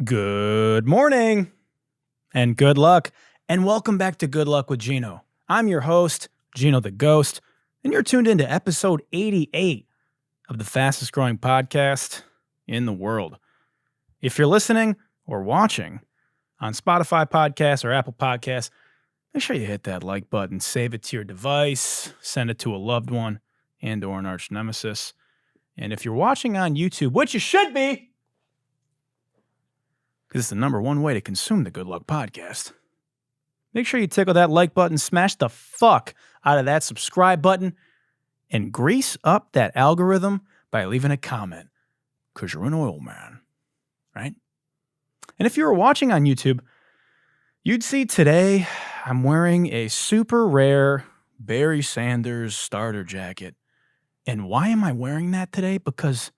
Good morning and good luck, and welcome back to Good Luck with Gino. I'm your host, Gino the Ghost, and you're tuned into episode 88 of the fastest growing podcast in the world. If you're listening or watching on Spotify podcasts or Apple Podcasts, make sure you hit that like button, save it to your device, send it to a loved one and or an arch nemesis. And if you're watching on YouTube, which you should be, because it's the number one way to consume the Good Luck podcast, make sure you tickle that like button, smash the fuck out of that subscribe button, and grease up that algorithm by leaving a comment, because you're an oil man, right? And if you were watching on YouTube, you'd see today I'm wearing a super rare Barry Sanders starter jacket. And why am I wearing that today? Because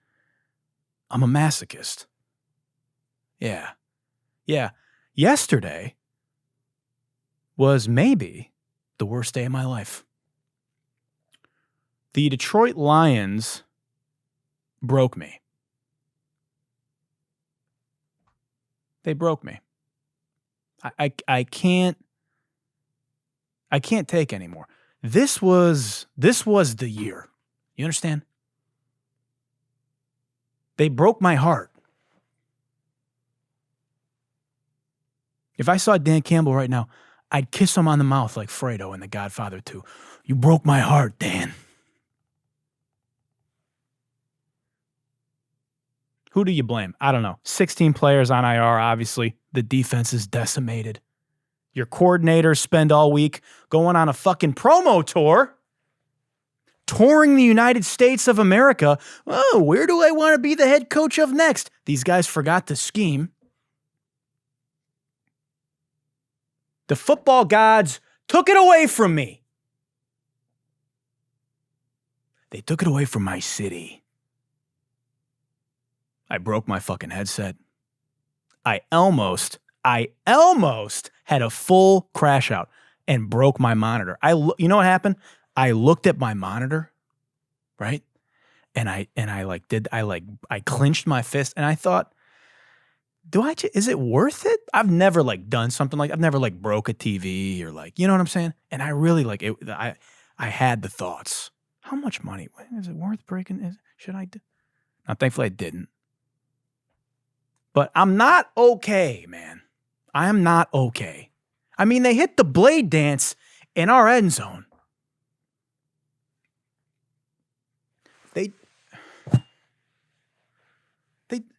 I'm a masochist. Yeah. Yesterday was maybe the worst day of my life. The Detroit Lions broke me. They broke me. I can't take anymore. This was the year. You understand? They broke my heart. If I saw Dan Campbell right now, I'd kiss him on the mouth like Fredo in The Godfather 2. You broke my heart, Dan. Who do you blame? I don't know. 16 players on IR, obviously. The defense is decimated. Your coordinators spend all week going on a fucking promo tour, touring the United States of America. Oh, where do I want to be the head coach of next? These guys forgot to scheme. The football gods took it away from me. They took it away from my city. I broke my fucking headset. I almost had a full crash out and broke my monitor. You know what happened? I looked at my monitor, right? And I clenched my fist and I thought, is it worth it? I've never done something I've never broke a TV or you know what I'm saying? And I really I had the thoughts. How much money? Is it worth breaking? Should I do? Now, thankfully I didn't. But I'm not okay, man. I am not okay. I mean, they hit the blade dance in our end zone.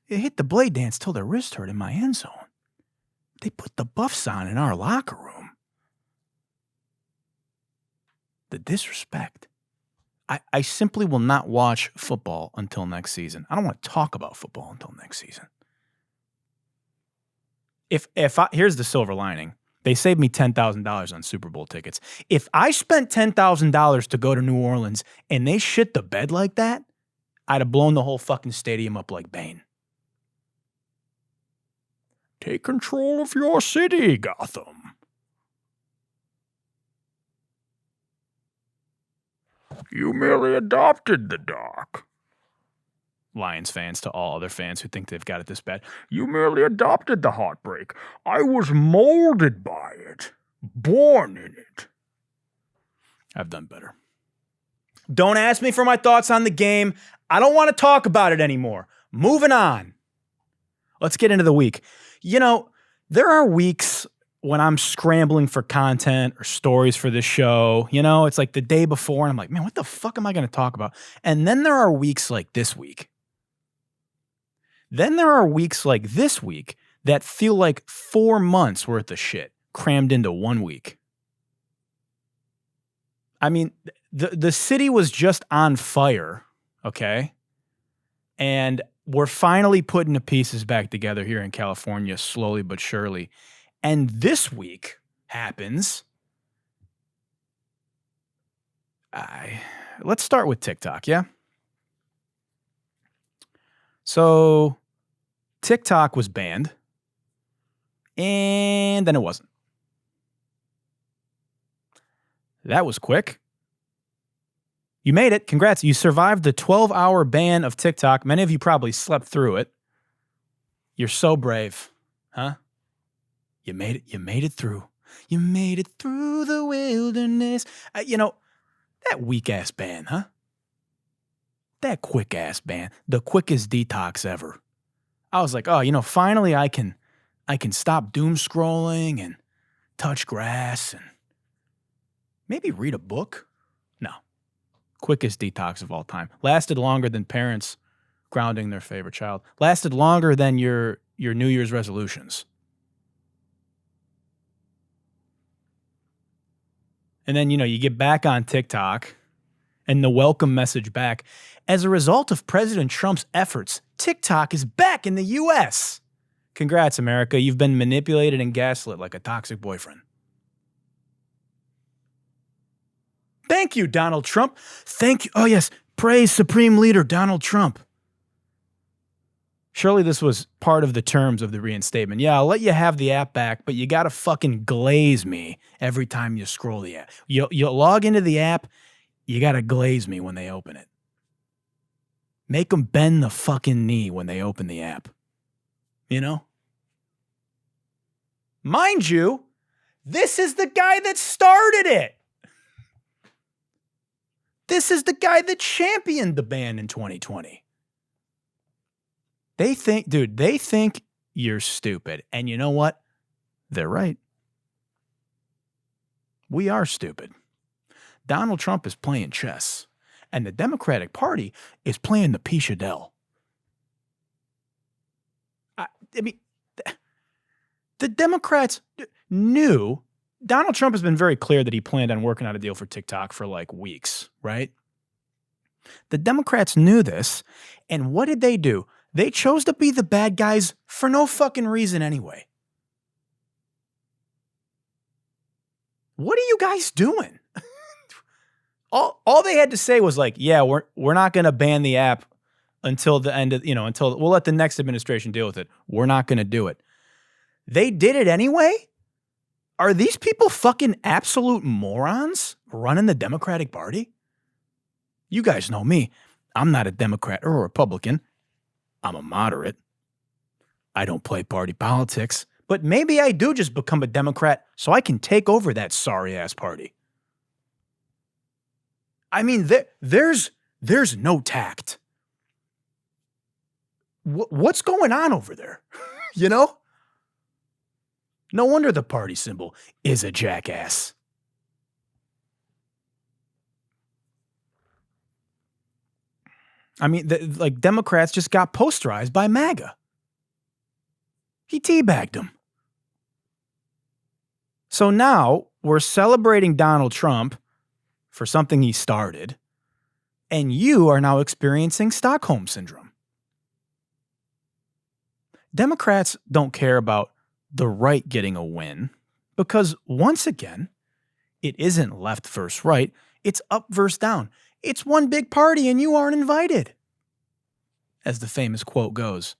They hit the blade dance till their wrist hurt in my end zone. They put the buffs on in our locker room. The disrespect. I simply will not watch football until next season. I don't want to talk about football until next season. Here's the silver lining. They saved me $10,000 on Super Bowl tickets. If I spent $10,000 to go to New Orleans and they shit the bed like that, I'd have blown the whole fucking stadium up like Bane. Take control of your city, Gotham. You merely adopted the dark. Lions fans to all other fans who think they've got it this bad. You merely adopted the heartbreak. I was molded by it. Born in it. I've done better. Don't ask me for my thoughts on the game. I don't want to talk about it anymore. Moving on. Let's get into the week. You know, there are weeks when I'm scrambling for content or stories for this show. You know, it's like the day before, and I'm like, man, what the fuck am I going to talk about? And then there are weeks like this week. Then there are weeks like this week that feel like 4 months worth of shit crammed into 1 week. I mean, the city was just on fire, okay? And we're finally putting the pieces back together here in California, slowly but surely. And this week happens. Let's start with TikTok, yeah? So TikTok was banned, and then it wasn't. That was quick. You made it. Congrats. You survived the 12-hour ban of TikTok. Many of you probably slept through it. You're so brave. Huh? You made it. You made it through. You made it through the wilderness. That weak-ass band, huh? That quick-ass band. The quickest detox ever. I was like, oh, finally I can stop doom scrolling and touch grass and maybe read a book. No. Quickest detox of all time. Lasted longer than parents grounding their favorite child. Lasted longer than your New Year's resolutions. And then, you get back on TikTok and the welcome message back. As a result of President Trump's efforts, TikTok is back in the U.S. Congrats, America. You've been manipulated and gaslit like a toxic boyfriend. Thank you, Donald Trump. Thank you. Oh, yes. Praise Supreme Leader Donald Trump. Surely this was part of the terms of the reinstatement. Yeah, I'll let you have the app back, but you got to fucking glaze me every time you scroll the app. You log into the app, you got to glaze me when they open it. Make them bend the fucking knee when they open the app. Mind you, this is the guy that started it. This is the guy that championed the ban in 2020. They think you're stupid. And you know what? They're right. We are stupid. Donald Trump is playing chess, and the Democratic Party is playing the Pichadell. I mean, the Democrats knew. Donald Trump has been very clear that he planned on working out a deal for TikTok for like weeks, right? The Democrats knew this, and what did they do? They chose to be the bad guys for no fucking reason anyway. What are you guys doing? All they had to say was like, yeah, we're not going to ban the app until the end of, until we'll let the next administration deal with it. We're not going to do it. They did it anyway? Are these people fucking absolute morons running the Democratic Party? You guys know me. I'm not a Democrat or a Republican. I'm a moderate. I don't play party politics, but maybe I do just become a Democrat so I can take over that sorry-ass party. I mean, there's no tact. What's going on over there? No wonder the party symbol is a jackass. I mean, Democrats just got posterized by MAGA. He teabagged them. So now we're celebrating Donald Trump for something he started, and you are now experiencing Stockholm Syndrome. Democrats don't care about the right getting a win because, once again, it isn't left versus right, it's up versus down. It's one big party and you aren't invited, as the famous quote goes.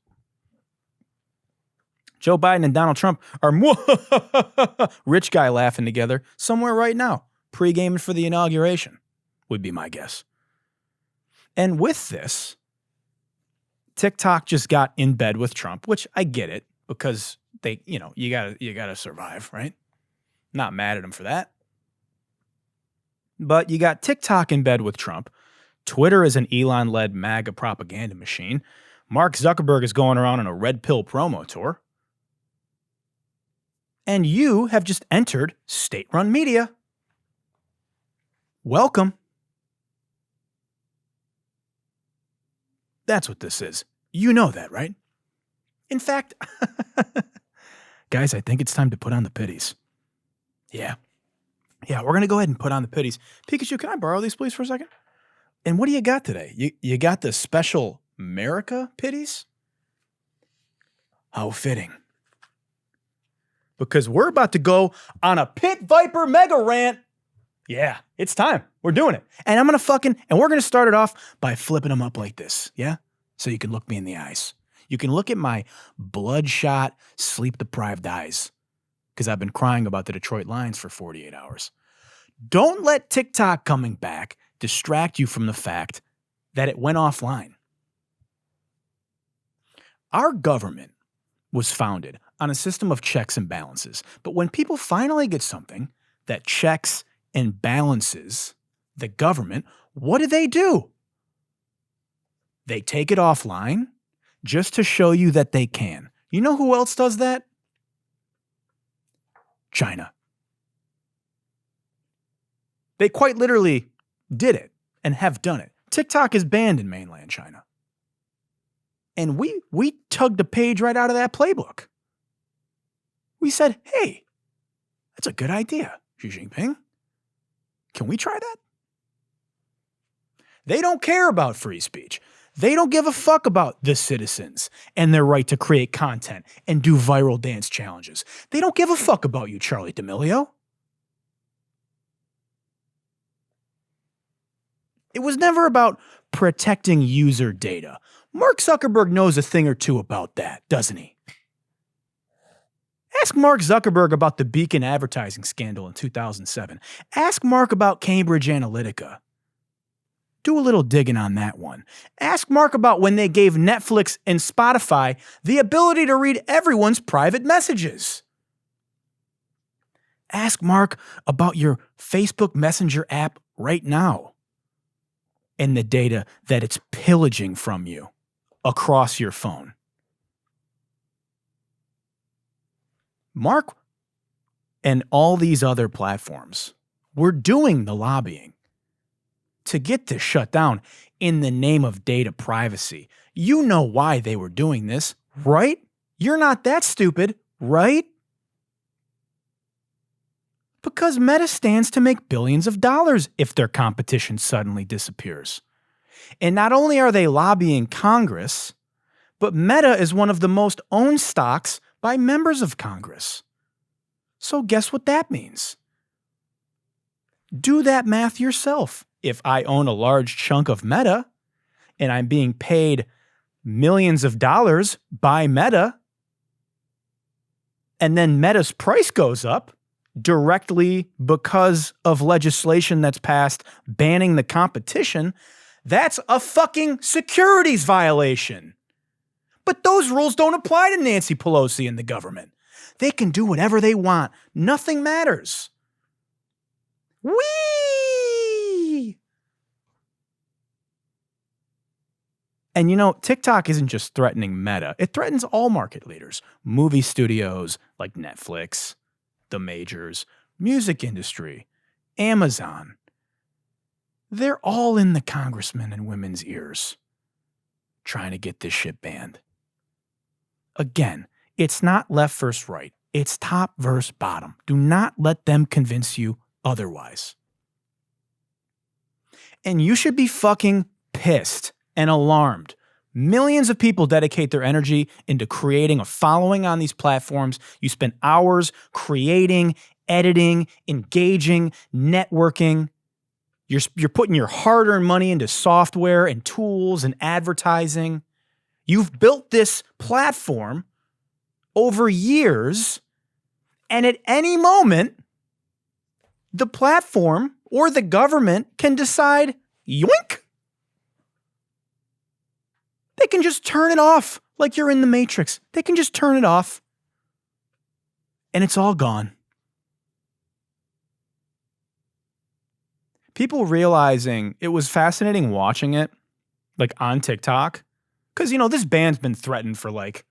Joe Biden and Donald Trump are rich guy laughing together somewhere right now, pre-gaming for the inauguration, would be my guess. And with this, TikTok just got in bed with Trump, which I get it because you gotta survive, right? Not mad at him for that. But you got TikTok in bed with Trump. Twitter is an Elon-led MAGA propaganda machine. Mark Zuckerberg is going around on a red pill promo tour. And you have just entered state-run media. Welcome. That's what this is. You know that, right? In fact, guys, I think it's time to put on the pitties. Yeah, we're going to go ahead and put on the pitties. Pikachu, can I borrow these, please, for a second? And what do you got today? You got the special America pitties? How fitting. Because we're about to go on a Pit Viper mega rant. Yeah, it's time. We're doing it. And we're going to start it off by flipping them up like this. Yeah? So you can look me in the eyes. You can look at my bloodshot, sleep-deprived eyes. Because I've been crying about the Detroit Lions for 48 hours. Don't let TikTok coming back distract you from the fact that it went offline. Our government was founded on a system of checks and balances. But when people finally get something that checks and balances the government, what do? They take it offline just to show you that they can. You know who else does that? China. They quite literally did it and have done it. TikTok is banned in mainland China. And we tugged a page right out of that playbook. We said, hey, that's a good idea, Xi Jinping. Can we try that? They don't care about free speech. They don't give a fuck about the citizens and their right to create content and do viral dance challenges. They don't give a fuck about you, Charlie D'Amelio. It was never about protecting user data. Mark Zuckerberg knows a thing or two about that, doesn't he? Ask Mark Zuckerberg about the Beacon advertising scandal in 2007. Ask Mark about Cambridge Analytica. Do a little digging on that one. Ask Mark about when they gave Netflix and Spotify the ability to read everyone's private messages. Ask Mark about your Facebook Messenger app right now and the data that it's pillaging from you across your phone. Mark and all these other platforms were doing the lobbying to get this shut down in the name of data privacy. You know why they were doing this, right? You're not that stupid, right? Because Meta stands to make billions of dollars if their competition suddenly disappears. And not only are they lobbying Congress, but Meta is one of the most owned stocks by members of Congress. So guess what that means? Do that math yourself. If I own a large chunk of Meta and I'm being paid millions of dollars by Meta, and then Meta's price goes up directly because of legislation that's passed banning the competition, that's a fucking securities violation. But those rules don't apply to Nancy Pelosi and the government. They can do whatever they want. Nothing matters. Whee! And you know, TikTok isn't just threatening Meta. It threatens all market leaders. Movie studios like Netflix, the majors, music industry, Amazon. They're all in the congressmen and women's ears trying to get this shit banned. Again, it's not left versus right. It's top versus bottom. Do not let them convince you otherwise. And you should be fucking pissed and alarmed. Millions of people dedicate their energy into creating a following on these platforms. You spend hours creating, editing, engaging, networking. You're putting your hard-earned money into software and tools and advertising. You've built this platform over years, and at any moment, the platform or the government can decide, yoink! They can just turn it off like you're in the Matrix. They can just turn it off, and it's all gone. People realizing, it was fascinating watching it, like on TikTok, because, you know, this ban's been threatened for like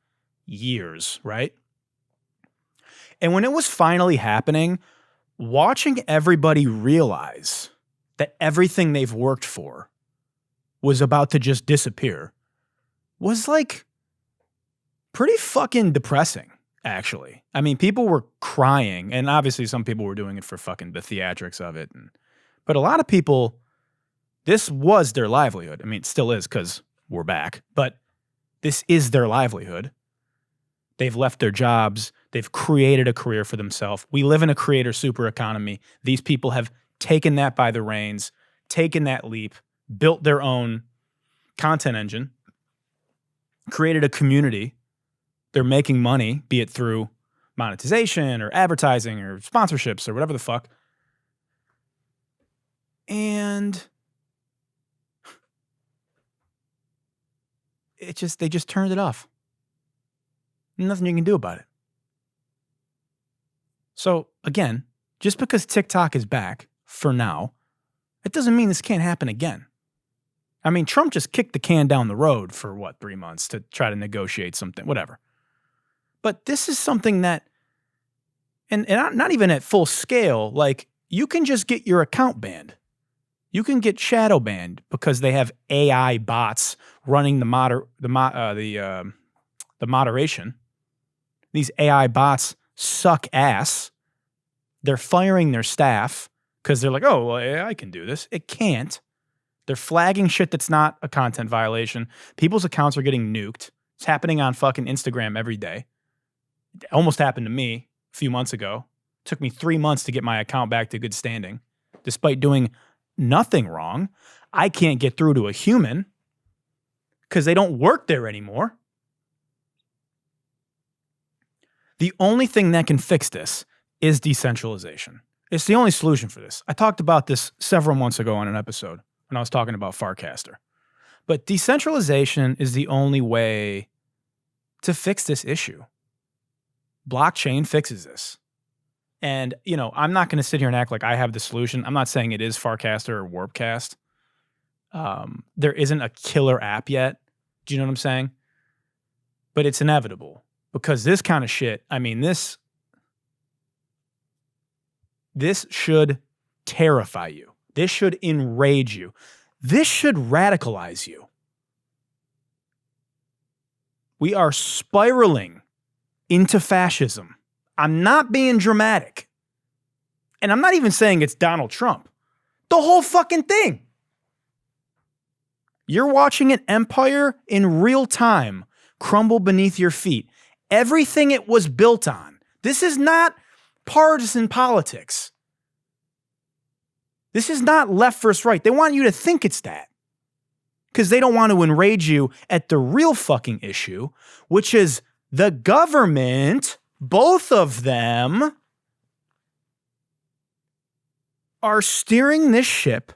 years, right? And when it was finally happening, watching everybody realize that everything they've worked for was about to just disappear was like pretty fucking depressing, actually. I mean, people were crying, and obviously some people were doing it for fucking the theatrics of it. But a lot of people, this was their livelihood. I mean, it still is because we're back, but this is their livelihood. They've left their jobs. They've created a career for themselves. We live in a creator super economy. These people have taken that by the reins, taken that leap, built their own content engine, created a community. They're making money, be it through monetization or advertising or sponsorships or whatever the fuck. And they just turned it off. Nothing you can do about it. So again, just because TikTok is back for now, it doesn't mean this can't happen again. I mean, Trump just kicked the can down the road for 3 months to try to negotiate something, whatever. But this is something that, and not even at full scale, like you can just get your account banned. You can get shadow banned because they have AI bots running the moderation. These AI bots suck ass. They're firing their staff because they're like, oh, well, AI can do this. It can't. They're flagging shit that's not a content violation. People's accounts are getting nuked. It's happening on fucking Instagram every day. It almost happened to me a few months ago. It took me 3 months to get my account back to good standing. Despite doing nothing wrong, I can't get through to a human because they don't work there anymore. The only thing that can fix this is decentralization. It's the only solution for this. I talked about this several months ago on an episode when I was talking about Farcaster. But decentralization is the only way to fix this issue. Blockchain fixes this. And, you know, I'm not going to sit here and act like I have the solution. I'm not saying it is Farcaster or Warpcast. There isn't a killer app yet. Do you know what I'm saying? But it's inevitable because this kind of shit, I mean, this should terrify you. This should enrage you. This should radicalize you. We are spiraling into fascism. I'm not being dramatic. And I'm not even saying it's Donald Trump. The whole fucking thing. You're watching an empire in real time crumble beneath your feet. Everything it was built on. This is not partisan politics. This is not left versus right. They want you to think it's that. Because they don't want to enrage you at the real fucking issue, which is the government, both of them, are steering this ship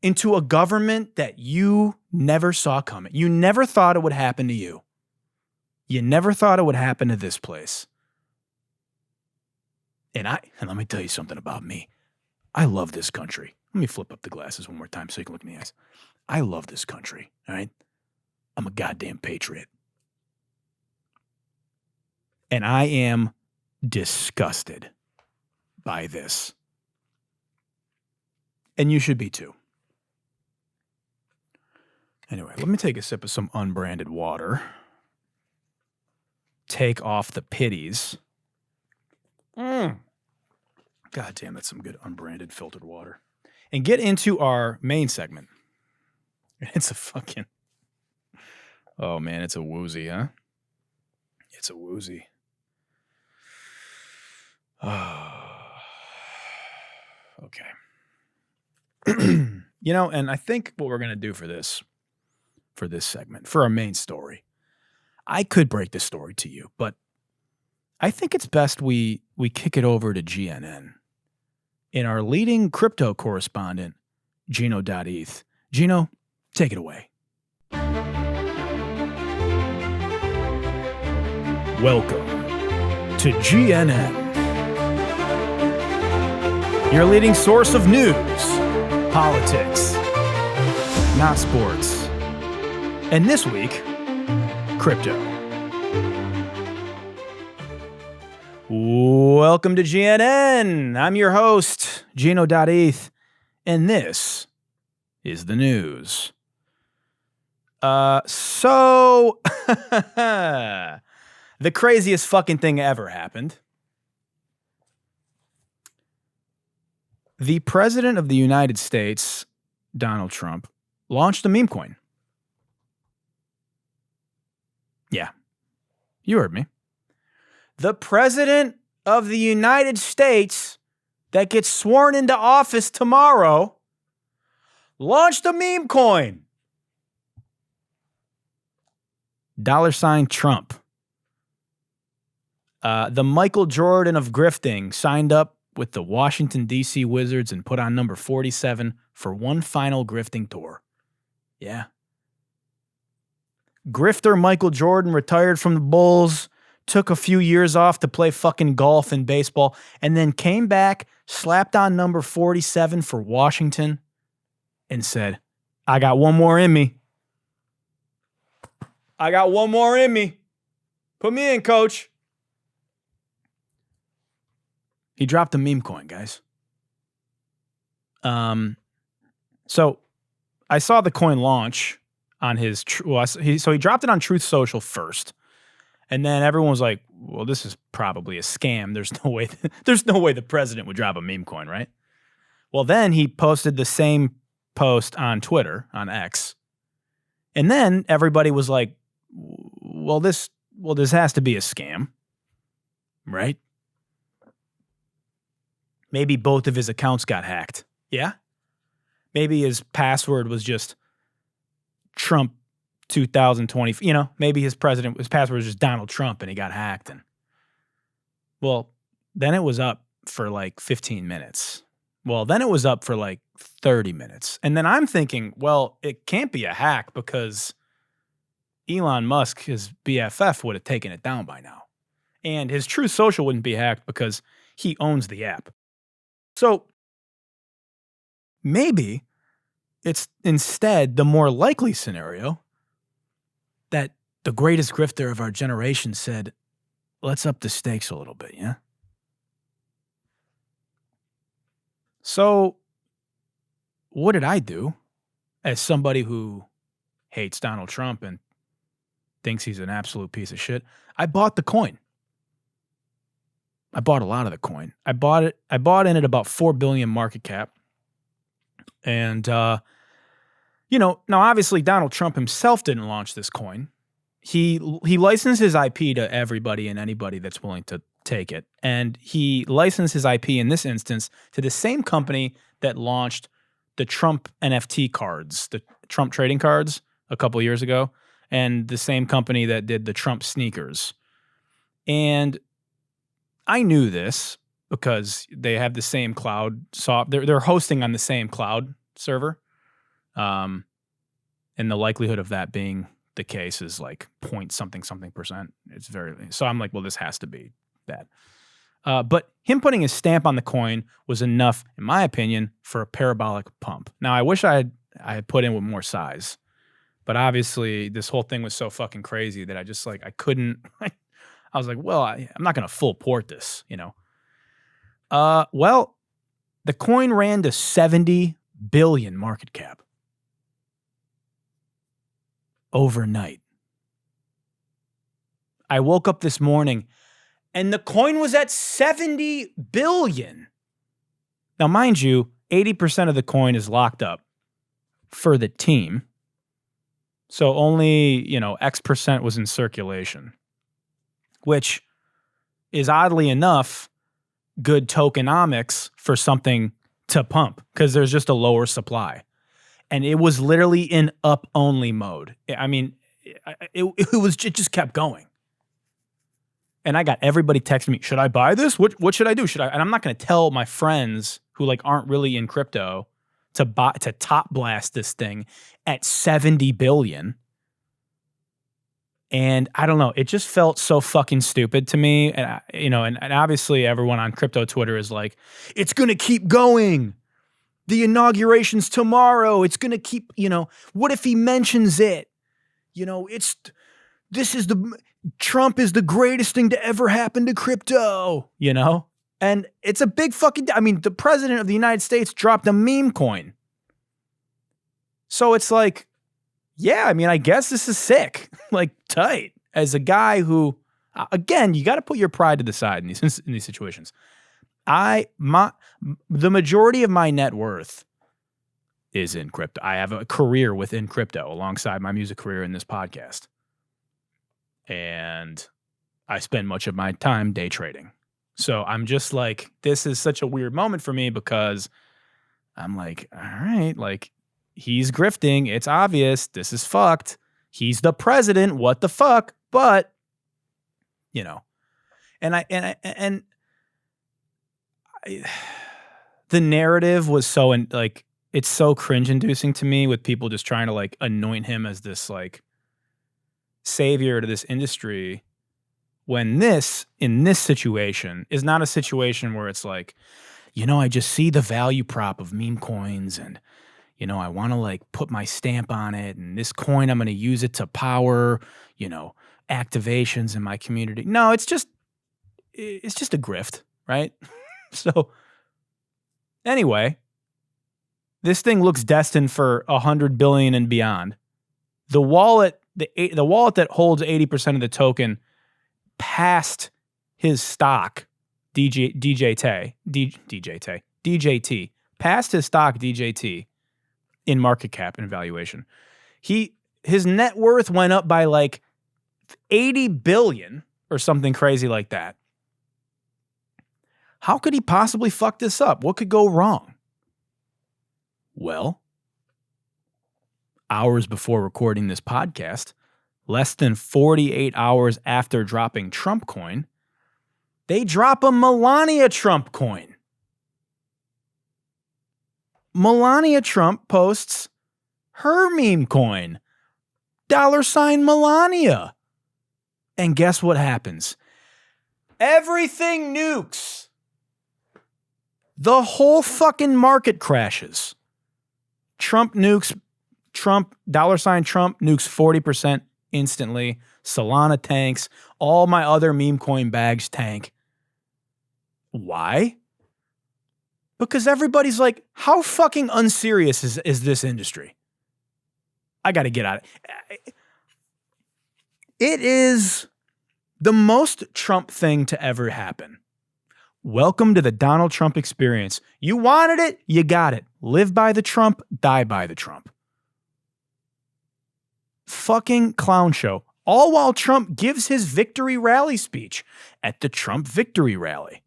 into a government that you never saw coming. You never thought it would happen to you. You never thought it would happen to this place. And let me tell you something about me. I love this country. Let me flip up the glasses one more time so you can look in the eyes. I love this country, all right? I'm a goddamn patriot. And I am disgusted by this. And you should be too. Anyway, let me take a sip of some unbranded water. Take off the pitties. God damn, that's some good unbranded filtered water. And get into our main segment. It's a fucking... Oh, man, it's a woozy, huh? It's a woozy. Okay. You know, and I think what we're going to do for this segment, for our main story, I could break this story to you, but I think it's best we kick it over to GNN. And our leading crypto correspondent, Gino.eth. Gino, take it away. Welcome to GNN, your leading source of news, politics, not sports, and this week, crypto. Welcome to GNN. I'm your host, Gino.eth, and this is the news. So, the craziest fucking thing ever happened. The President of the United States, Donald Trump, launched a MEMECOIN. Yeah, you heard me. The President of the United States that gets sworn into office tomorrow launched a MEMECOIN. $ Trump. The Michael Jordan of grifting signed up with the Washington, D.C. Wizards and put on number 47 for one final grifting tour. Yeah. Grifter Michael Jordan retired from the Bulls took a few years off to play fucking golf and baseball, and then came back, slapped on number 47 for Washington, and said, I got one more in me. I got one more in me. Put me in, coach. He dropped a meme coin, guys. So I saw the coin launch on his, so he dropped it on Truth Social first. And then everyone was like, well, this is probably a scam. There's no way the president would drop a meme coin, right? Well, then he posted the same post on Twitter, on X. And then everybody was like, well, this has to be a scam, right? Maybe both of his accounts got hacked. Yeah? Maybe his password was just Trump 2020. Maybe his password was just Donald Trump and he got hacked. And well, then it was up for like 15 minutes. Well, then it was up for like 30 minutes. And then I'm thinking, well, it can't be a hack because Elon Musk, his BFF, would have taken it down by now. And his Truth Social wouldn't be hacked because he owns the app. So maybe it's instead the more likely scenario that the greatest grifter of our generation said, let's up the stakes a little bit, yeah? So what did I do as somebody who hates Donald Trump and thinks he's an absolute piece of shit? I bought the coin. I bought a lot of the coin. I bought in at about 4 billion market cap. And, now obviously Donald Trump himself didn't launch this coin. He licensed his IP to everybody and anybody that's willing to take it. And he licensed his IP in this instance to the same company that launched the Trump NFT cards, the Trump trading cards a couple years ago, and the same company that did the Trump sneakers. And I knew this because they have the same cloud they're hosting on the same cloud server. And the likelihood of that being the case is like something percent. It's so I'm like, well, this has to be that. But him putting his stamp on the coin was enough, in my opinion, for a parabolic pump. Now, I wish I had put in with more size, but obviously this whole thing was so fucking crazy that I just I couldn't. I was like, well, I'm not going to full port this, Well, the coin ran to 70 billion market cap overnight. I woke up this morning and the coin was at 70 billion. Now, mind you, 80% of the coin is locked up for the team. So only, X percent was in circulation, which is oddly enough good tokenomics for something to pump because there's just a lower supply. And it was literally in up-only mode. I mean, it just kept going. And I got everybody texting me, should I buy this? What should I do? And I'm not going to tell my friends who aren't really in crypto to top blast this thing at 70 billion. And I don't know, it just felt so fucking stupid to me. And and obviously everyone on crypto Twitter is like, it's going to keep going. The inauguration's tomorrow. It's going to keep, what if he mentions it? Trump is the greatest thing to ever happen to crypto, And it's a big fucking, the president of the United States dropped a meme coin. So it's like, yeah, I guess this is sick, tight. As a guy who, again, you got to put your pride to the side in these situations. The majority of my net worth is in crypto. I have a career within crypto alongside my music career in this podcast. And I spend much of my time day trading. So I'm just like, this is such a weird moment for me because I'm like, all right, he's grifting. It's obvious. This is fucked. He's the president. What the fuck? But, the narrative was so, it's so cringe inducing to me with people just trying to anoint him as this savior to this industry When in this situation, is not a situation where it's like, I just see the value prop of meme coins and, I want to like put my stamp on it, and this coin, I'm going to use it to power, activations in my community. No, it's just a grift, right? So anyway, this thing looks destined for 100 billion and beyond. The wallet that holds 80% of the token passed his stock, DJT, passed his stock DJT in market cap and valuation. His net worth went up by like 80 billion or something crazy like that. How could he possibly fuck this up? What could go wrong? Well, hours before recording this podcast, less than 48 hours after dropping Trump coin, they drop a Melania Trump coin. Melania Trump posts her meme coin, $ Melania. And guess what happens? Everything nukes. The whole fucking market crashes. Trump nukes, $Trump nukes 40% instantly. Solana tanks. All my other meme coin bags tank. Why? Because everybody's like, how fucking unserious is this industry? I got to get out of it. It is the most Trump thing to ever happen. Welcome to the Donald Trump experience. You wanted it, you got it. Live by the Trump, die by the Trump. Fucking clown show. All while Trump gives his victory rally speech at the Trump victory rally.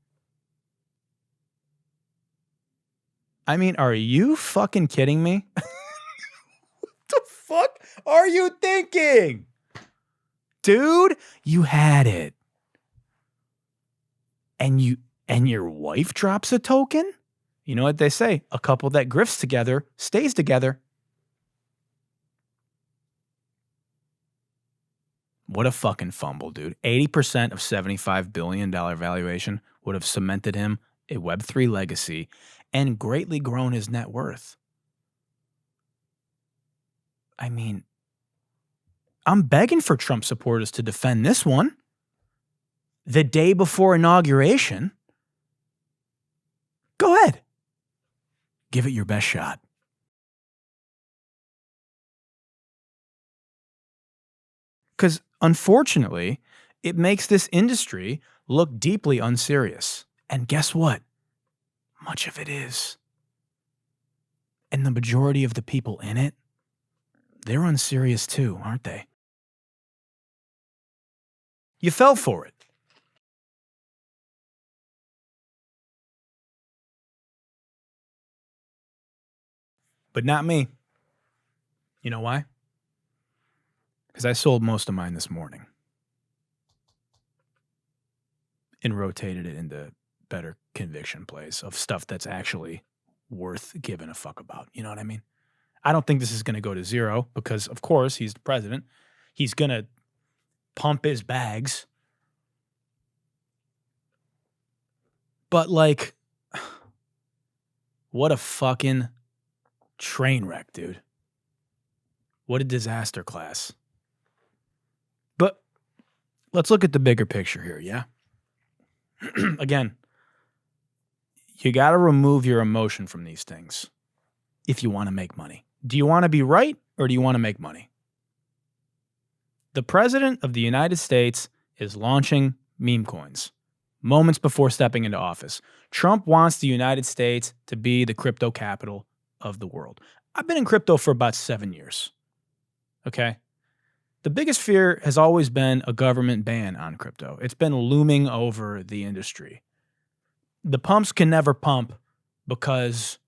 I mean, are you fucking kidding me? What the fuck are you thinking? Dude, you had it. And your wife drops a token? You know what they say? A couple that grifts together stays together. What a fucking fumble, dude. 80% of $75 billion valuation would have cemented him a Web3 legacy and greatly grown his net worth. I mean, I'm begging for Trump supporters to defend this one. The day before inauguration. Go ahead. Give it your best shot. Because unfortunately, it makes this industry look deeply unserious. And guess what? Much of it is. And the majority of the people in it, they're unserious too, aren't they? You fell for it. But not me. You know why? Because I sold most of mine this morning and rotated it into better conviction plays of stuff that's actually worth giving a fuck about. You know what I mean? I don't think this is going to go to zero because, of course, he's the president. He's going to pump his bags. But, like, what a fucking train wreck, dude. What a disaster class. But let's look at the bigger picture here, yeah? Again, you got to remove your emotion from these things if you want to make money. Do you want to be right or do you want to make money? The president of the United States is launching meme coins moments before stepping into office. Trump wants the United States to be the crypto capital of the world. I've been in crypto for about 7 years. Okay? The biggest fear has always been a government ban on crypto. It's been looming over the industry. The pumps can never pump because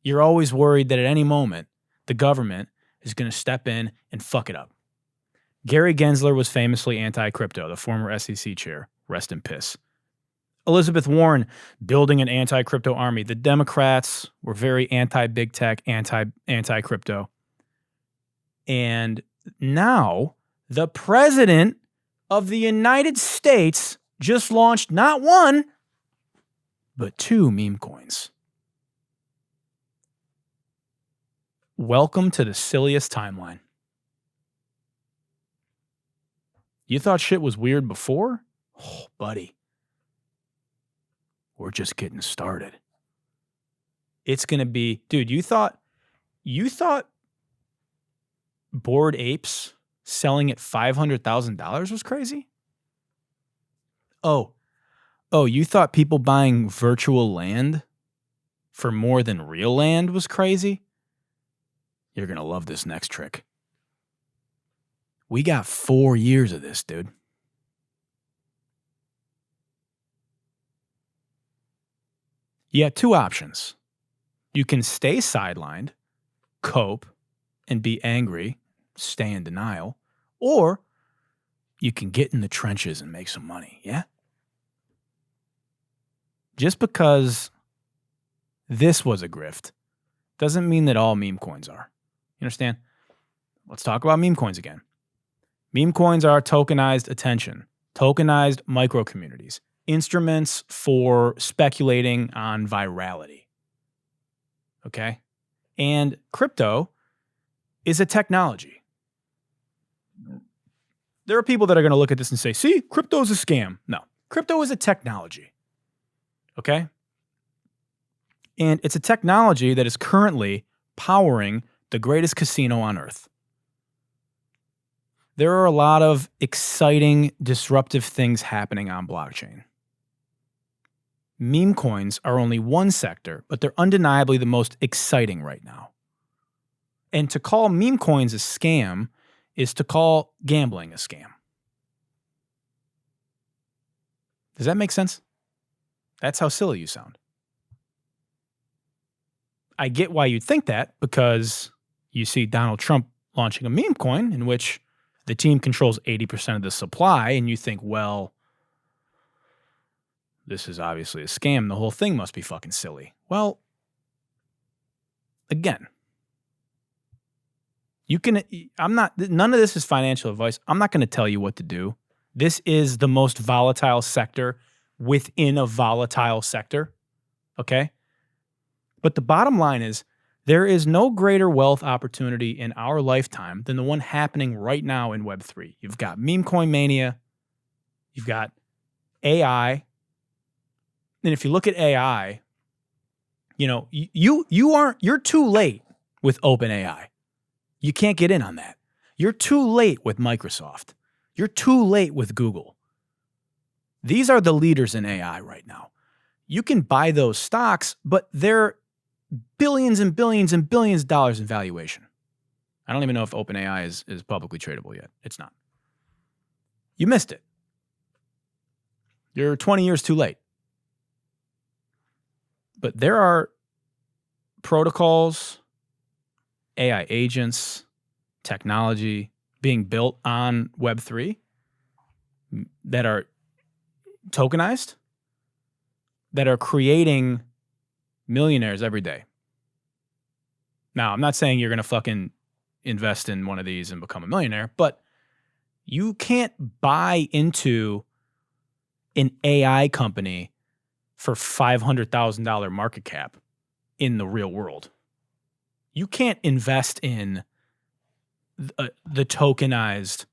you're always worried that at any moment, the government is going to step in and fuck it up. Gary Gensler was famously anti-crypto, the former SEC chair. Rest in piss. Elizabeth Warren building an anti-crypto army. The Democrats were very anti-big tech, anti-crypto. And now the president of the United States just launched not one, but 2 meme coins. Welcome to the silliest timeline. You thought shit was weird before? Oh, buddy. We're just getting started. It's going to be, dude, you thought Bored Apes selling at $500,000 was crazy? Oh, you thought people buying virtual land for more than real land was crazy? You're going to love this next trick. We got 4 years of this, dude. You have 2 options. You can stay sidelined, cope, and be angry, stay in denial, or you can get in the trenches and make some money, yeah? Just because this was a grift doesn't mean that all meme coins are. You understand? Let's talk about meme coins again. Meme coins are tokenized attention, tokenized micro communities, instruments for speculating on virality. Okay? And crypto is a technology. There are people that are going to look at this and say, see, crypto is a scam. No, crypto is a technology. Okay? And it's a technology that is currently powering the greatest casino on earth. There are a lot of exciting, disruptive things happening on blockchain. Meme coins are only one sector, but they're undeniably the most exciting right now. And to call meme coins a scam is to call gambling a scam. Does that make sense? That's how silly you sound. I get why you'd think that, because you see Donald Trump launching a meme coin in which the team controls 80% of the supply, and you think, well, this is obviously a scam. The whole thing must be fucking silly. Well, again, none of this is financial advice. I'm not going to tell you what to do. This is the most volatile sector within a volatile sector. Okay? But the bottom line is, there is no greater wealth opportunity in our lifetime than the one happening right now in Web3. You've got meme coin mania. You've got AI. And if you look at AI, you know, you're too late with OpenAI. You can't get in on that. You're too late with Microsoft. You're too late with Google. These are the leaders in AI right now. You can buy those stocks, but they're billions and billions and billions of dollars in valuation. I don't even know if OpenAI is publicly tradable yet. It's not. You missed it. You're 20 years too late. But there are protocols, AI agents, technology being built on Web3 that are tokenized, that are creating millionaires every day. Now, I'm not saying you're going to fucking invest in one of these and become a millionaire, but you can't buy into an AI company for $500,000 market cap in the real world. You can't invest in the tokenized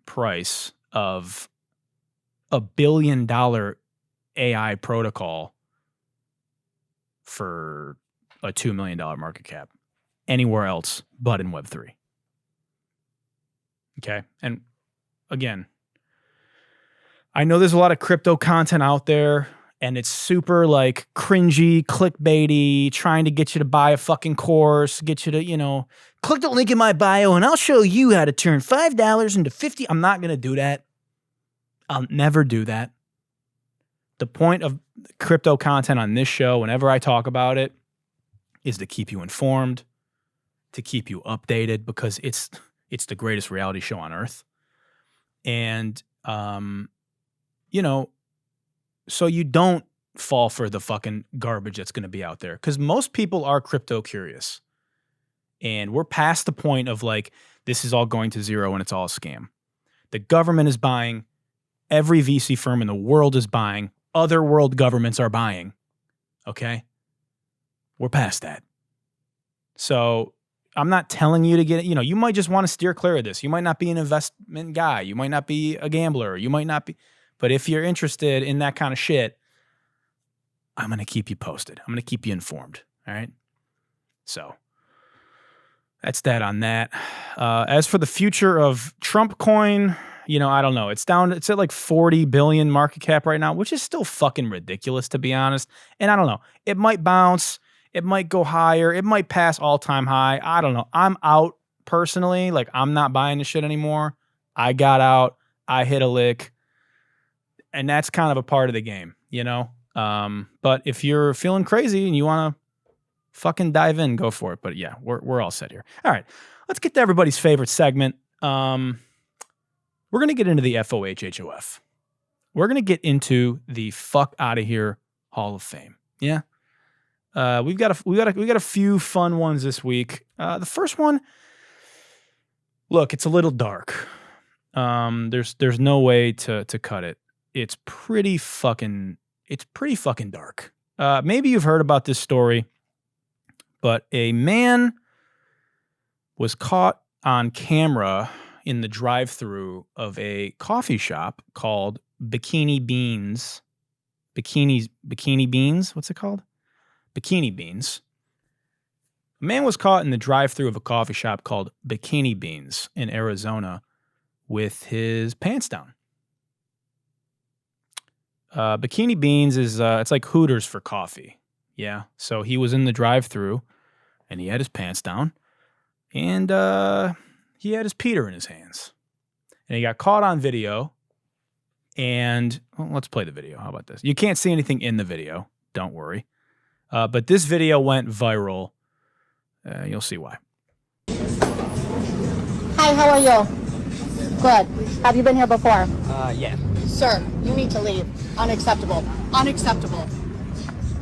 price of $1 billion AI protocol for a $2 million market cap anywhere else but in Web3. Okay? And again, I know there's a lot of crypto content out there, and it's super like cringy, clickbaity, trying to get you to buy a fucking course, get you to, you know, click the link in my bio and I'll show you how to turn $5 into $50. I'm not going to do that. I'll never do that. The point of crypto content on this show, whenever I talk about it, is to keep you informed, to keep you updated, because it's the greatest reality show on earth. And, you know, so you don't fall for the fucking garbage that's going to be out there. Because most people are crypto curious. And we're past the point of like, this is all going to zero and it's all a scam. The government is buying. Every VC firm in the world is buying. Other world governments are buying. Okay? We're past that. So I'm not telling you to get it. You know, you might just want to steer clear of this. You might not be an investment guy. You might not be a gambler. You might not be. But if you're interested in that kind of shit, I'm going to keep you posted. I'm going to keep you informed. All right? So that's that on that. As for the future of Trump coin, you know, I don't know. It's down. It's at like 40 billion market cap right now, which is still fucking ridiculous, to be honest. And I don't know. It might bounce. It might go higher. It might pass all-time high. I don't know. I'm out personally. Like, I'm not buying this shit anymore. I got out. I hit a lick. And that's kind of a part of the game, you know? But if you're feeling crazy and you want to fucking dive in, go for it. But yeah, we're all set here. All right. Let's get to everybody's favorite segment. We're going to get into the FOH HOF. We're going to get into the fuck out of here Hall of Fame. Yeah. We got a few fun ones this week. The first one, look, it's a little dark. There's no way to cut it. It's pretty fucking dark. Maybe you've heard about this story, but a man was caught on camera in the drive-thru of a coffee shop called Bikini Beans. Bikini Beans? What's it called? Bikini Beans. A man was caught in the drive-thru of a coffee shop called Bikini Beans in Arizona with his pants down. Bikini Beans is it's like Hooters for coffee. Yeah. So he was in the drive-thru and he had his pants down and he had his Peter in his hands. And he got caught on video. And let's play the video. How about this? You can't see anything in the video. Don't worry. But this video went viral. You'll see why. Hi, how are you? Good. Have you been here before? Yeah. Sir, you need to leave. Unacceptable. Unacceptable.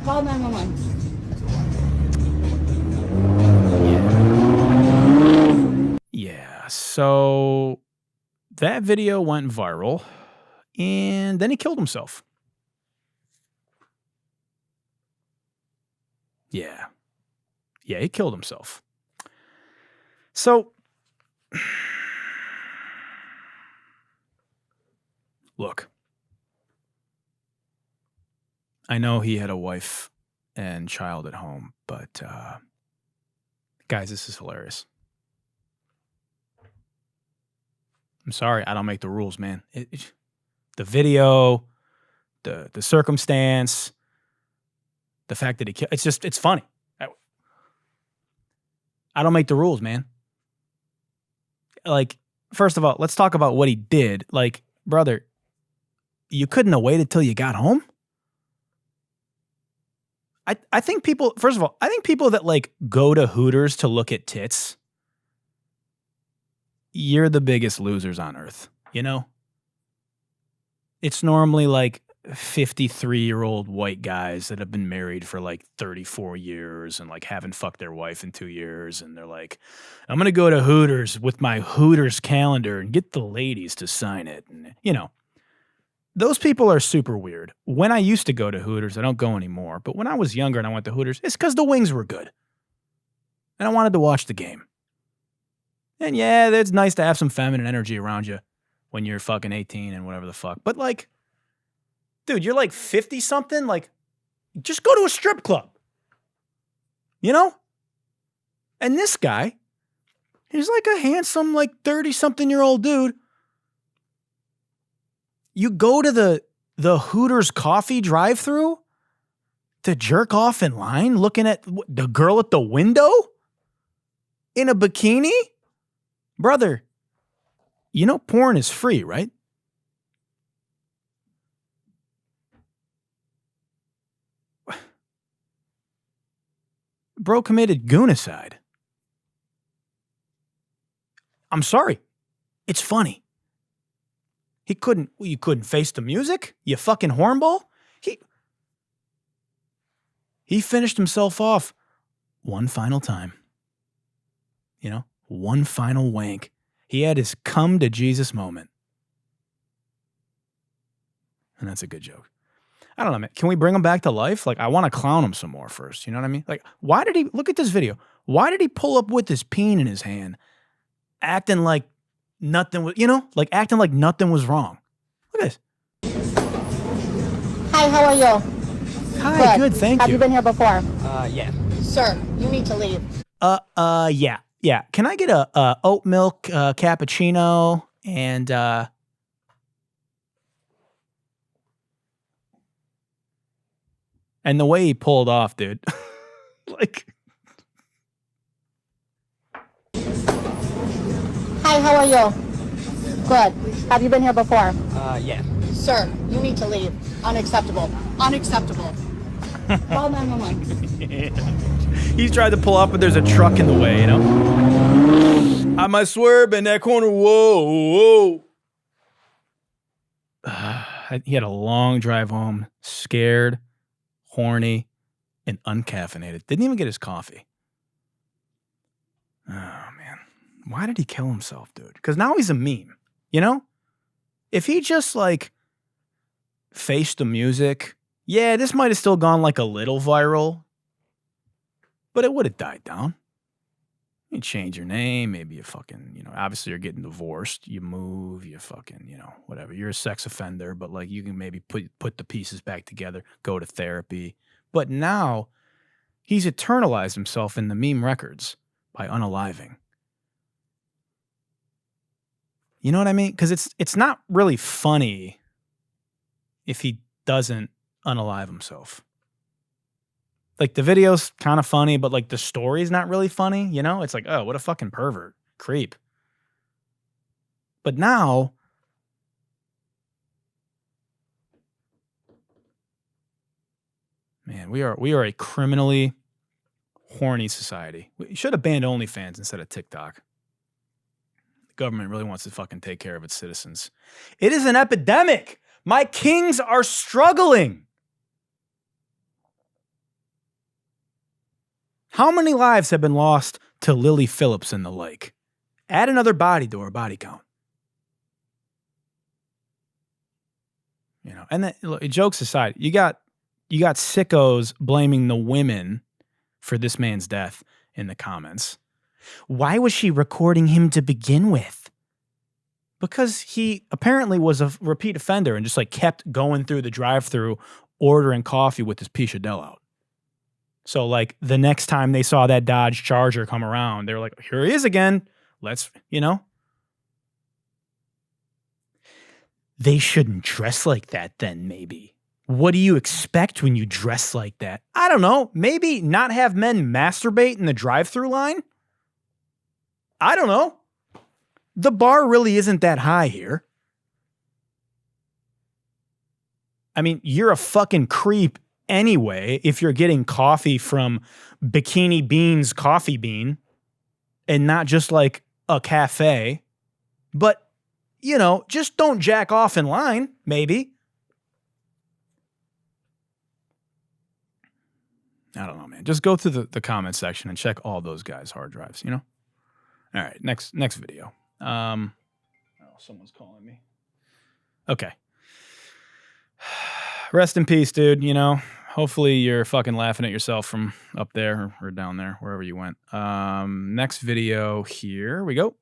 Call 911. Yeah. So that video went viral. And then he killed himself. Yeah. Yeah, he killed himself. So, look, I know he had a wife and child at home, but guys, this is hilarious. I'm sorry, I don't make the rules, man. The video, the circumstance, the fact that he killed, it's funny. I don't make the rules, man. Like, first of all, let's talk about what he did. Like, brother, you couldn't have waited till you got home? I think people, first of all, I think people that like go to Hooters to look at tits, you're the biggest losers on earth, you know? It's normally like 53-year-old white guys that have been married for like 34 years and like haven't fucked their wife in 2 years. And they're like, I'm going to go to Hooters with my Hooters calendar and get the ladies to sign it. And, you know, those people are super weird. When I used to go to Hooters, I don't go anymore. But when I was younger and I went to Hooters, it's because the wings were good. And I wanted to watch the game. And yeah, it's nice to have some feminine energy around you when you're fucking 18 and whatever the fuck. But like, dude, you're like 50-something. Like, just go to a strip club. You know? And this guy, he's like a handsome, like 30-something-year-old dude. You go to the Hooters coffee drive-thru to jerk off in line looking at the girl at the window in a bikini? Brother, you know porn is free, right? Bro committed goonicide. I'm sorry. It's funny. You couldn't face the music? You fucking hornball? He finished himself off one final time. You know, one final wank. He had his come to Jesus moment. And that's a good joke. I don't know, man. Can we bring him back to life? Like, I want to clown him some more first. You know what I mean? Like, why did he, look at this video. Why did he pull up with his peen in his hand, acting like nothing was, you know, like acting like nothing was wrong? Look at this. Hi, how are you? Hi, good, thank you. Have you been here before? Yeah. Sir, you need to leave. Yeah. Can I get a oat milk cappuccino and the way he pulled off, dude. Like, Hi, how are you? Good. Have you been here before? yeah. Sir, you need to leave. Unacceptable. Unacceptable. Call 911. He's tried to pull up, but there's a truck in the way, you know? I might swerve in that corner. Whoa. He had a long drive home, scared, horny, and uncaffeinated. Didn't even get his coffee. Oh, man. Why did he kill himself, dude? Because now he's a meme, you know? If he just, like, faced the music, yeah, this might have still gone, like, a little viral, but it would have died down. You change your name, maybe you fucking, you know, obviously you're getting divorced, you move, you fucking, you know, whatever. You're a sex offender, but, like, you can maybe put the pieces back together, go to therapy. But now he's eternalized himself in the meme records by unaliving. You know what I mean? Because it's not really funny if he doesn't unalive himself. Like, the video's kind of funny, but, like, the story's not really funny, you know? It's like, oh, what a fucking pervert. Creep. But now, man, we are a criminally horny society. We should have banned OnlyFans instead of TikTok. The government really wants to fucking take care of its citizens. It is an epidemic. My kings are struggling. How many lives have been lost to Lily Phillips and the like? Add another body to our body count. You know, and then, look, jokes aside, you got sickos blaming the women for this man's death in the comments. Why was she recording him to begin with? Because he apparently was a repeat offender and just, like, kept going through the drive-thru ordering coffee with his Pichadell out. So, like, the next time they saw that Dodge Charger come around, they were like, here he is again. Let's, you know. They shouldn't dress like that then, maybe. What do you expect when you dress like that? I don't know. Maybe not have men masturbate in the drive-thru line? I don't know. The bar really isn't that high here. I mean, you're a fucking creep anyway if you're getting coffee from Bikini Beans Coffee Bean and not just like a cafe. But, you know, just don't jack off in line, maybe. I don't know, man. Just go through the comment section and check all those guys' hard drives, you know? All right, next video. Oh, someone's calling me. Okay. Rest in peace, dude, you know? Hopefully you're fucking laughing at yourself from up there or down there, wherever you went. Next video, here we go.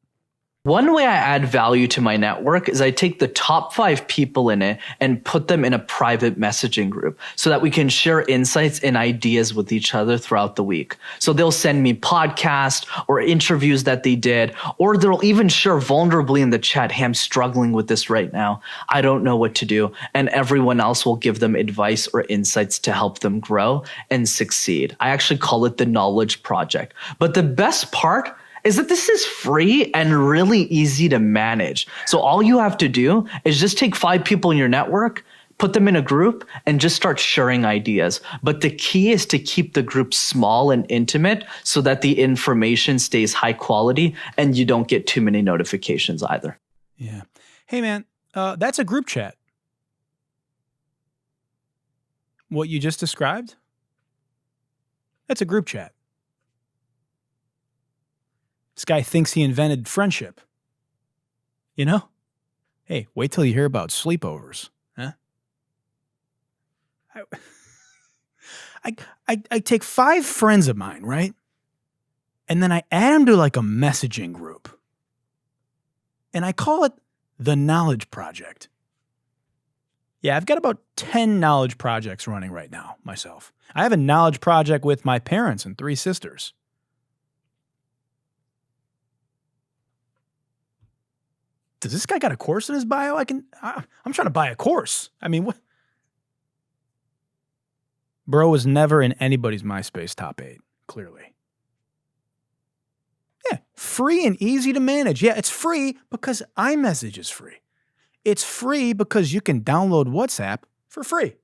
One way I add value to my network is I take the top 5 people in it and put them in a private messaging group so that we can share insights and ideas with each other throughout the week. So they'll send me podcasts or interviews that they did, or they'll even share vulnerably in the chat, hey, I'm struggling with this right now. I don't know what to do. And everyone else will give them advice or insights to help them grow and succeed. I actually call it the knowledge project. But the best part is that this is free and really easy to manage. So all you have to do is just take 5 people in your network, put them in a group, and just start sharing ideas. But the key is to keep the group small and intimate so that the information stays high quality and you don't get too many notifications either. Yeah. Hey, man, that's a group chat. What you just described? That's a group chat. This guy thinks he invented friendship. You know? Hey, wait till you hear about sleepovers. Huh? I take 5 friends of mine, right? And then I add them to like a messaging group. And I call it the Knowledge Project. Yeah, I've got about 10 knowledge projects running right now myself. I have a knowledge project with my parents and 3 sisters. Does this guy got a course in his bio? I'm trying to buy a course. I mean, what? Bro was never in anybody's MySpace top 8, clearly. Yeah, free and easy to manage. Yeah, it's free because iMessage is free. It's free because you can download WhatsApp for free.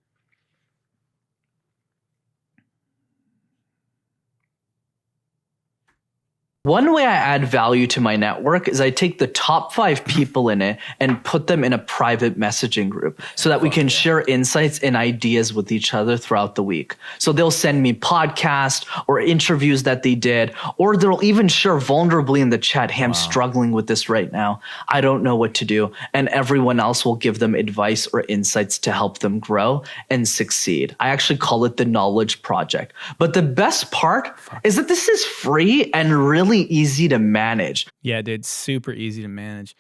One way I add value to my network is I take the top 5 people in it and put them in a private messaging group so that we can share insights and ideas with each other throughout the week. So they'll send me podcasts or interviews that they did, or they'll even share vulnerably in the chat, hey, I'm struggling with this right now. I don't know what to do. And everyone else will give them advice or insights to help them grow and succeed. I actually call it the Knowledge Project. But the best part is that this is free and really easy to manage. Yeah, dude, super easy to manage.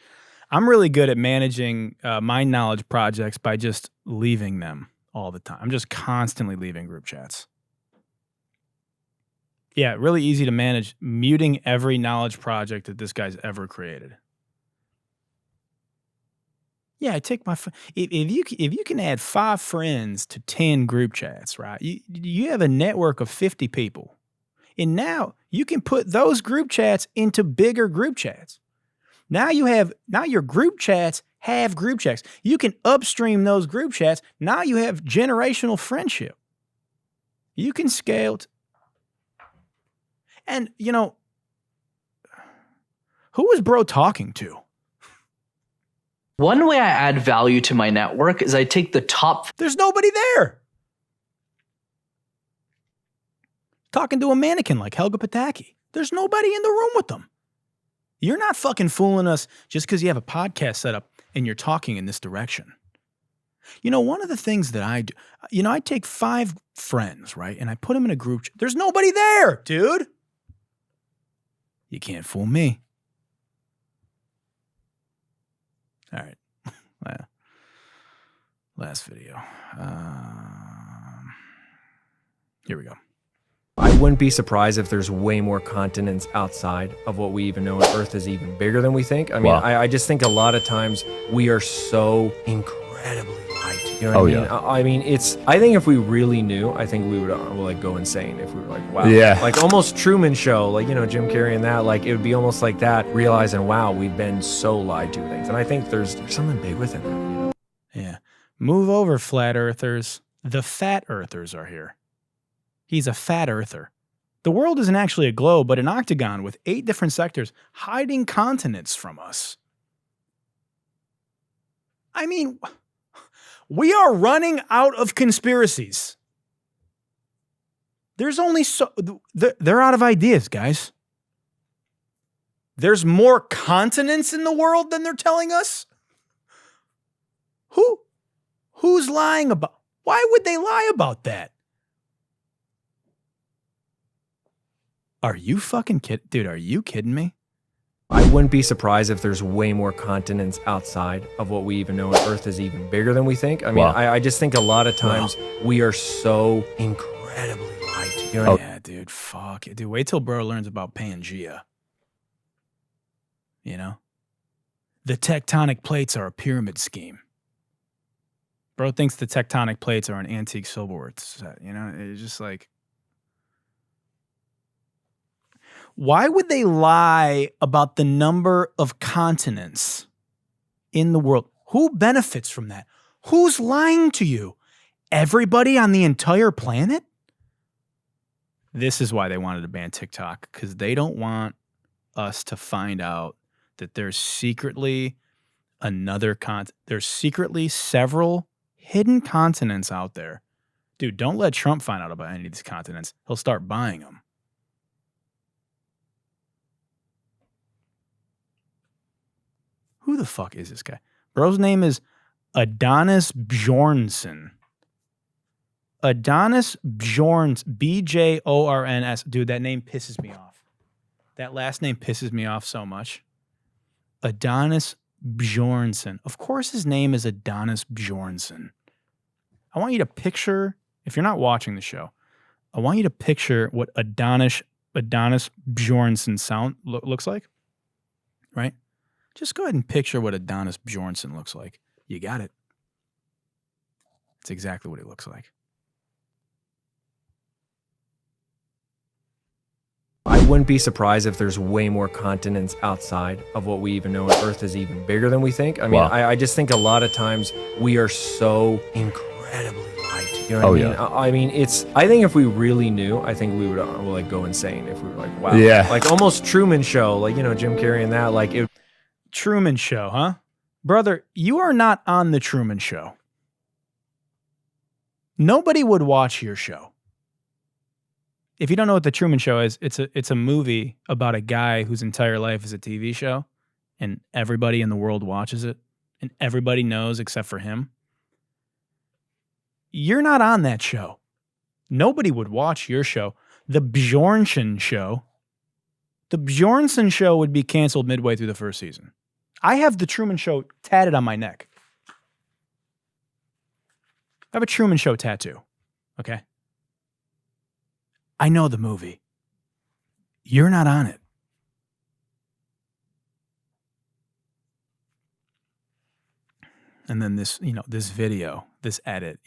I'm really good at managing my knowledge projects by just leaving them all the time. I'm just constantly leaving group chats. Yeah, really easy to manage, muting every knowledge project that this guy's ever created. Yeah, I take my if you can add 5 friends to 10 group chats, right? You have a network of 50 people. And now you can put those group chats into bigger group chats. Now your group chats have group chats. You can upstream those group chats. Now you have generational friendship. You can scale. And, you know, who was bro talking to? One way I add value to my network is I take the top. There's nobody there. Talking to a mannequin like Helga Pataki. There's nobody in the room with them. You're not fucking fooling us just because you have a podcast set up and you're talking in this direction. You know, one of the things that I do, you know, I take 5 friends, right? And I put them in a group. There's nobody there, dude. You can't fool me. All right. Last video. Here we go. I wouldn't be surprised if there's way more continents outside of what we even know, and Earth is even bigger than we think. I mean, I just think a lot of times we are so incredibly light. You know what I mean? Yeah. I mean, I think if we really knew, I think we would like go insane if we were like, wow. Yeah. Like almost Truman Show, like, you know, Jim Carrey and that, like it would be almost like that, realizing, wow, we've been so lied to things. And I think there's something big within that. You know? Yeah. Move over, flat earthers. The fat earthers are here. He's a fat earther. The world isn't actually a globe, but an octagon with 8 different sectors hiding continents from us. I mean, we are running out of conspiracies. There's only they're out of ideas, guys. There's more continents in the world than they're telling us. Who's lying about? Why would they lie about that? Are you fucking kidding? Dude, are you kidding me? I wouldn't be surprised if there's way more continents outside of what we even know, and Earth is even bigger than we think. I mean, I just think a lot of times we are so incredibly light. You know? Yeah, dude, fuck it. Dude, wait till bro learns about Pangea. You know? The tectonic plates are a pyramid scheme. Bro thinks the tectonic plates are an antique silverware set. You know? It's just like... Why would they lie about the number of continents in the world? Who benefits from that? Who's lying to you? Everybody on the entire planet? This is why they wanted to ban TikTok, because they don't want us to find out that there's secretly there's secretly several hidden continents out there. Dude, don't let Trump find out about any of these continents. He'll start buying them. Who the fuck is this guy? Bro's name is Adonis Bjornson. Adonis Bjorns, Bjorns. Dude, that name pisses me off. That last name pisses me off so much. Adonis Bjornson. Of course his name is Adonis Bjornson. I want you to picture, if you're not watching the show, I want you to picture what Adonis Bjornson looks like, right? Just go ahead and picture what Adonis Bjornson looks like. You got it. It's exactly what he looks like. I wouldn't be surprised if there's way more continents outside of what we even know, and Earth is even bigger than we think. I mean, I just think a lot of times we are so incredibly light. You know what I mean? Yeah. I mean, I think if we really knew, I think we would like go insane if we were like, wow. Yeah. Like almost Truman Show, like, you know, Jim Carrey and that, like it. Truman Show, huh? Brother, you are not on the Truman Show. Nobody would watch your show. If you don't know what the Truman Show is, it's a movie about a guy whose entire life is a TV show, and everybody in the world watches it, and everybody knows except for him. You're not on that show. Nobody would watch your show. The Bjornson Show. The Bjornson Show would be canceled midway through the first season. I have the Truman Show tatted on my neck. I have a Truman Show tattoo. Okay? I know the movie. You're not on it. And then this, this video, this edit,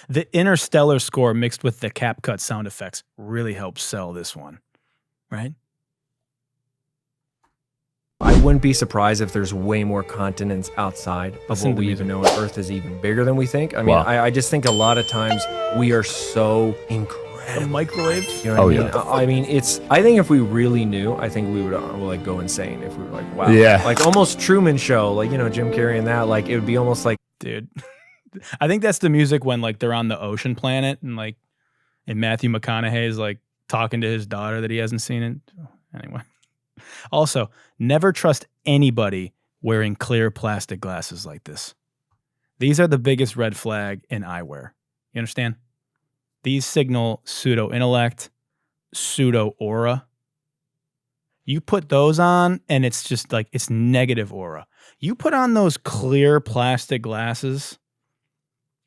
the Interstellar score mixed with the CapCut sound effects really helps sell this one, right? I wouldn't be surprised if there's way more continents outside of what we even know, and Earth is even bigger than we think. I mean, I just think a lot of times we are so incredibly. The microwave? You know what I mean? I mean, I think if we really knew, I think we would like go insane if we were like, wow. Yeah. Like almost Truman Show, like, you know, Jim Carrey and that, like it would be almost like. Dude, I think that's the music when like they're on the ocean planet and Matthew McConaughey's like talking to his daughter that he hasn't seen it. Anyway. Also, never trust anybody wearing clear plastic glasses like this. These are the biggest red flag in eyewear. You understand? These signal pseudo-intellect, pseudo-aura. You put those on, and it's just like, it's negative aura. You put on those clear plastic glasses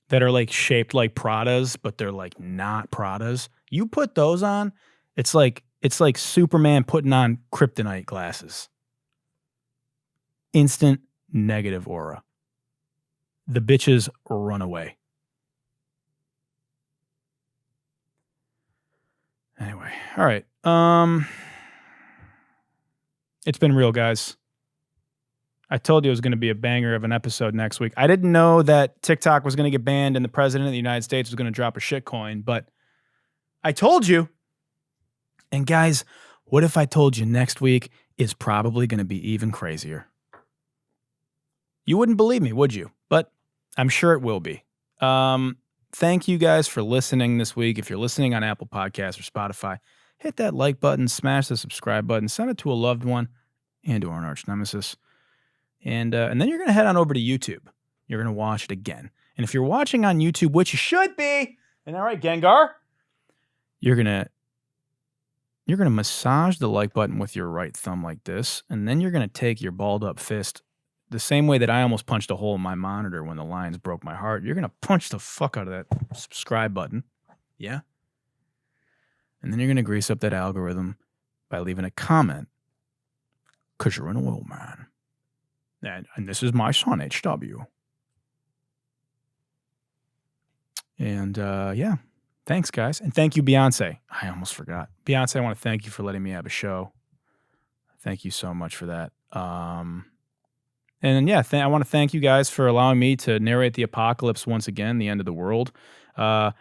that are like shaped like Pradas, but they're like not Pradas. You put those on, it's like Superman putting on kryptonite glasses. Instant negative aura. The bitches run away. Anyway, all right. It's been real, guys. I told you it was going to be a banger of an episode next week. I didn't know that TikTok was going to get banned and the president of the United States was going to drop a shitcoin, but I told you. And guys, what if I told you next week is probably going to be even crazier? You wouldn't believe me, would you? But I'm sure it will be. Thank you guys for listening this week. If you're listening on Apple Podcasts or Spotify, hit that like button, smash the subscribe button, send it to a loved one and to our arch nemesis. And then you're going to head on over to YouTube. You're going to watch it again. And if you're watching on YouTube, which you should be, isn't that right, Gengar? You're going to massage the like button with your right thumb like this, and then you're going to take your balled up fist the same way that I almost punched a hole in my monitor when the Lions broke my heart. You're going to punch the fuck out of that subscribe button. Yeah? And then you're going to grease up that algorithm by leaving a comment, because you're an oil man. And this is my son, HW. And yeah. Thanks, guys. And thank you, Beyonce. I almost forgot. Beyonce, I want to thank you for letting me have a show. Thank you so much for that. And yeah, I want to thank you guys for allowing me to narrate the apocalypse once again, the end of the world. And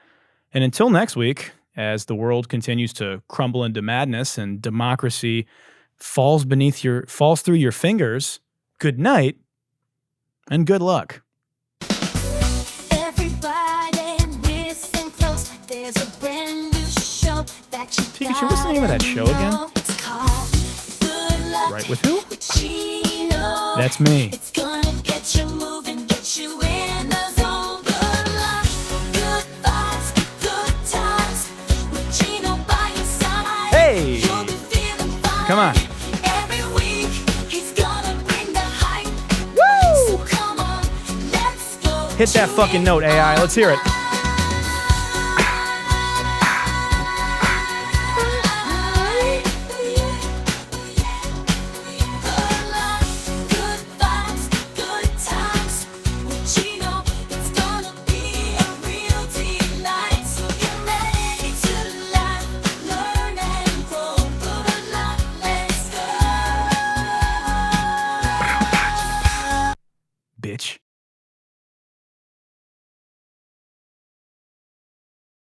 until next week, as the world continues to crumble into madness and democracy falls through your fingers, good night and good luck. Pikachu, what's the name of that show again? Right with who? That's me. It's gonna get you moving, get you in the zone. Good luck, good vibes, Come on. Every week he's gonna bring the hype. Woo! So come on, let's go. Hit that fucking note, AI. Let's hear it.